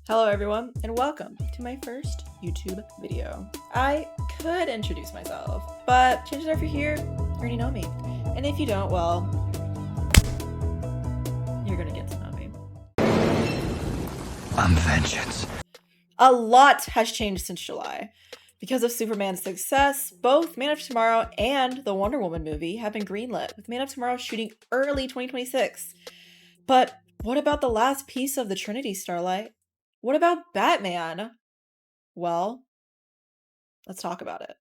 Hello everyone, and welcome to my first YouTube video. I could introduce myself, but chances are if you're here, you already know me. And if you don't, well, you're gonna get to know me. I'm vengeance. A lot has changed since July. Because of Superman's success, both Man of Tomorrow and the Wonder Woman movie have been greenlit, with Man of Tomorrow shooting early 2026. But what about the last piece of the Trinity, Starlight? What about Batman? Well, let's talk about it.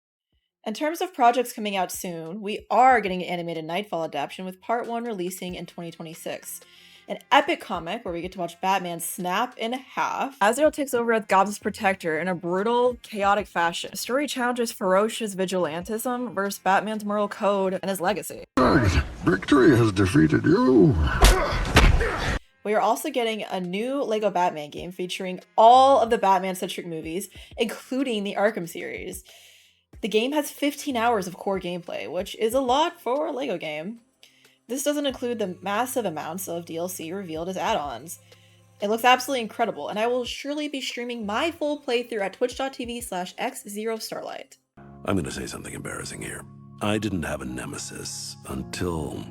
In terms of projects coming out soon, we are getting an animated Knightfall adaptation with part 1 releasing in 2026. An epic comic where we get to watch Batman snap in half. Azrael takes over as Gotham's protector in a brutal, chaotic fashion. The story challenges ferocious vigilantism versus Batman's moral code and his legacy. Victory has defeated you. We are also getting a new LEGO Batman game featuring all of the Batman-centric movies, including the Arkham series. The game has 15 hours of core gameplay, which is a lot for a LEGO game. This doesn't include the massive amounts of DLC revealed as add-ons. It looks absolutely incredible, and I will surely be streaming my full playthrough at twitch.tv/x0starlight. I'm gonna say something embarrassing here. I didn't have a nemesis until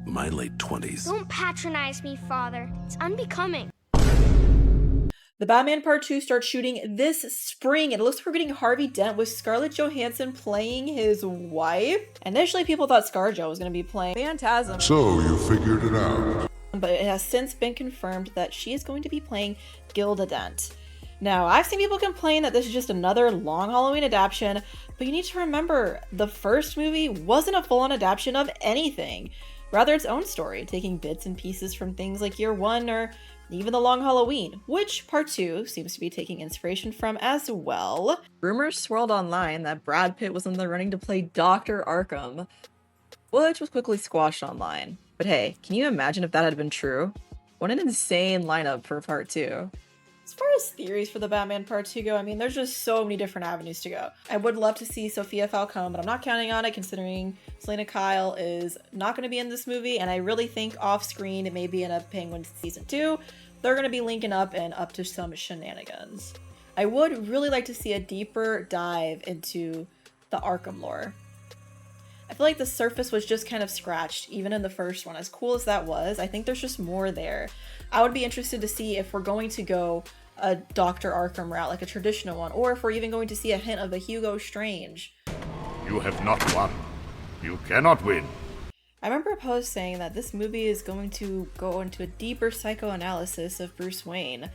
my late 20s. Don't patronize me, Father. It's unbecoming. The Batman Part 2 starts shooting this spring, and it looks like we're getting Harvey Dent with Scarlett Johansson playing his wife. Initially, people thought ScarJo was going to be playing Phantasm. So you figured it out. But it has since been confirmed that she is going to be playing Gilda Dent. Now, I've seen people complain that this is just another long Halloween adaptation, but you need to remember, the first movie wasn't a full-on adaptation of anything. Rather, its own story, taking bits and pieces from things like Year One or even The Long Halloween, which Part 2 seems to be taking inspiration from as well. Rumors swirled online that Brad Pitt was in the running to play Dr. Arkham, which was quickly squashed online. But hey, can you imagine if that had been true? What an insane lineup for Part 2. As far as theories for the Batman Part 2 go, I mean, there's just so many different avenues to go. I would love to see Sophia Falcone, but I'm not counting on it considering Selena Kyle is not going to be in this movie, and I really think off-screen it may be in a Penguin Season 2. They're going to be linking up and up to some shenanigans. I would really like to see a deeper dive into the Arkham lore. I feel like the surface was just kind of scratched, even in the first one. As cool as that was, I think there's just more there. I would be interested to see if we're going to go a Dr. Arkham route, like a traditional one, or if we're even going to see a hint of a Hugo Strange. You have not won. You cannot win. I remember a post saying that this movie is going to go into a deeper psychoanalysis of Bruce Wayne.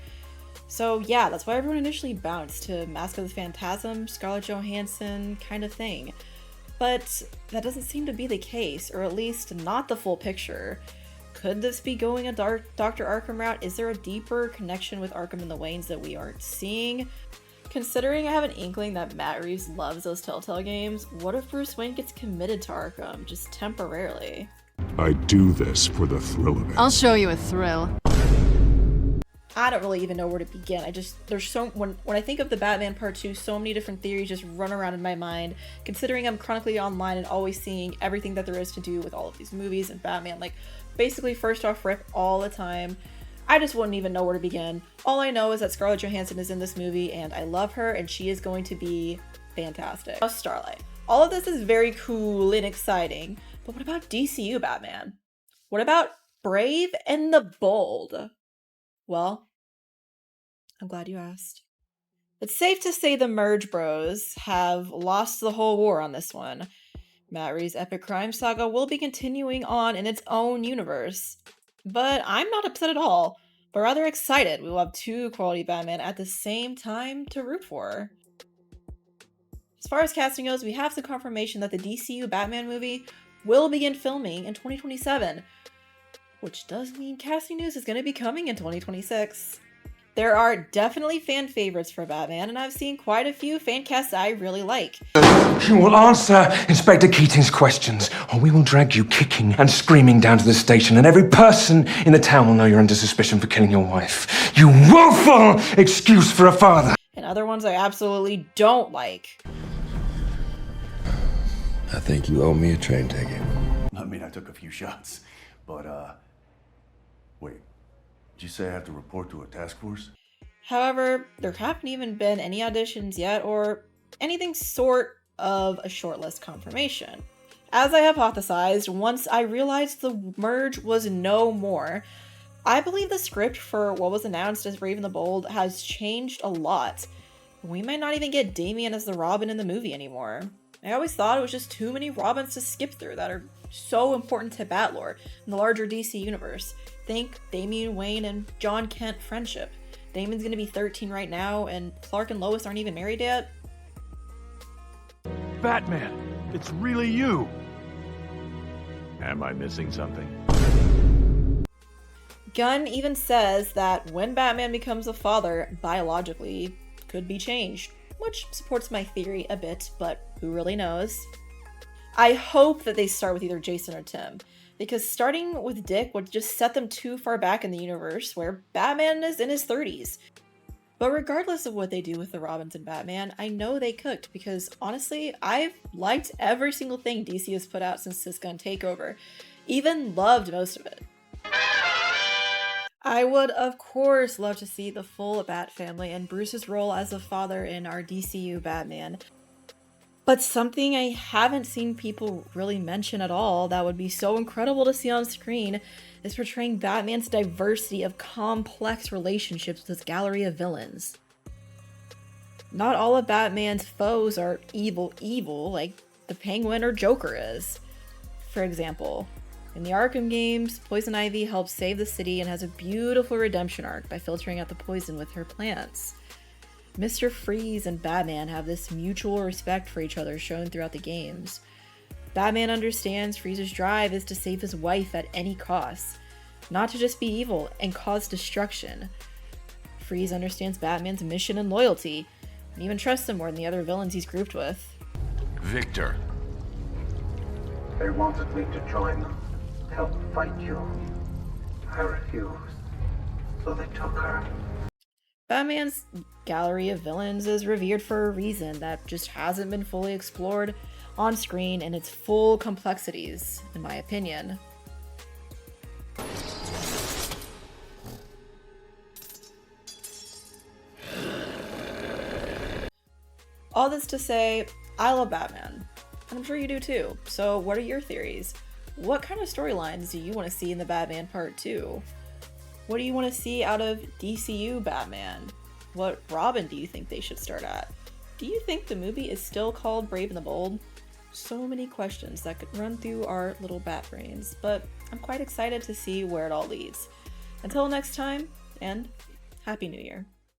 So yeah, that's why everyone initially bounced to Mask of the Phantasm, Scarlett Johansson kind of thing. But that doesn't seem to be the case, or at least not the full picture. Could this be going a Dr. Arkham route? Is there a deeper connection with Arkham and the Waynes that we aren't seeing? Considering I have an inkling that Matt Reeves loves those Telltale games, what if Bruce Wayne gets committed to Arkham, just temporarily? I do this for the thrill of it. I'll show you a thrill. I don't really even know where to begin. There's so, when I think of the Batman Part 2, so many different theories just run around in my mind, considering I'm chronically online and always seeing everything that there is to do with all of these movies and Batman, like basically first off rip all the time. I just wouldn't even know where to begin. All I know is that Scarlett Johansson is in this movie and I love her and she is going to be fantastic. Now, Starlight. All of this is very cool and exciting, but what about DCU Batman? What about Brave and the Bold? Well, I'm glad you asked. It's safe to say the Merge Bros have lost the whole war on this one. Matt Reeves' epic crime saga will be continuing on in its own universe. But I'm not upset at all, but rather excited we will have two quality Batman at the same time to root for. As far as casting goes, we have some confirmation that the DCU Batman movie will begin filming in 2027. Which does mean casting news is going to be coming in 2026. There are definitely fan favorites for Batman, and I've seen quite a few fan casts I really like. You will answer Inspector Keating's questions, or we will drag you kicking and screaming down to the station, and every person in the town will know you're under suspicion for killing your wife. You woeful excuse for a father! And other ones I absolutely don't like. I think you owe me a train ticket. I mean, I took a few shots, but, wait. Did you say I have to report to a task force? However, there haven't even been any auditions yet or anything sort of a shortlist confirmation. As I hypothesized, once I realized the merge was no more, I believe the script for what was announced as Brave and the Bold has changed a lot. We might not even get Damian as the Robin in the movie anymore. I always thought it was just too many Robins to skip through that are so important to Batlore in the larger DC universe. Think Damian Wayne and John Kent friendship. Damian's gonna be 13 right now, and Clark and Lois aren't even married yet. Batman, it's really you. Am I missing something? Gunn even says that when Batman becomes a father, biologically, could be changed, which supports my theory a bit, but who really knows? I hope that they start with either Jason or Tim, because starting with Dick would just set them too far back in the universe where Batman is in his 30s. But regardless of what they do with the Robins and Batman, I know they cooked, because honestly, I've liked every single thing DC has put out since this Gunn takeover. Even loved most of it. I would, of course, love to see the full Bat family and Bruce's role as a father in our DCU Batman. But something I haven't seen people really mention at all that would be so incredible to see on screen is portraying Batman's diversity of complex relationships with his gallery of villains. Not all of Batman's foes are evil like the Penguin or Joker is. For example, in the Arkham games, Poison Ivy helps save the city and has a beautiful redemption arc by filtering out the poison with her plants. Mr. Freeze and Batman have this mutual respect for each other shown throughout the games. Batman understands Freeze's drive is to save his wife at any cost, not to just be evil and cause destruction. Freeze understands Batman's mission and loyalty, and even trusts him more than the other villains he's grouped with. Victor. They wanted me to join them, help fight you. I refused, so they took her. Batman's gallery of villains is revered for a reason that just hasn't been fully explored on screen in its full complexities, in my opinion. All this to say, I love Batman, and I'm sure you do too. So what are your theories? What kind of storylines do you want to see in the Batman Part 2? What do you want to see out of DCU Batman? What Robin do you think they should start at? Do you think the movie is still called Brave and the Bold? So many questions that could run through our little bat brains, but I'm quite excited to see where it all leads. Until next time, and Happy New Year.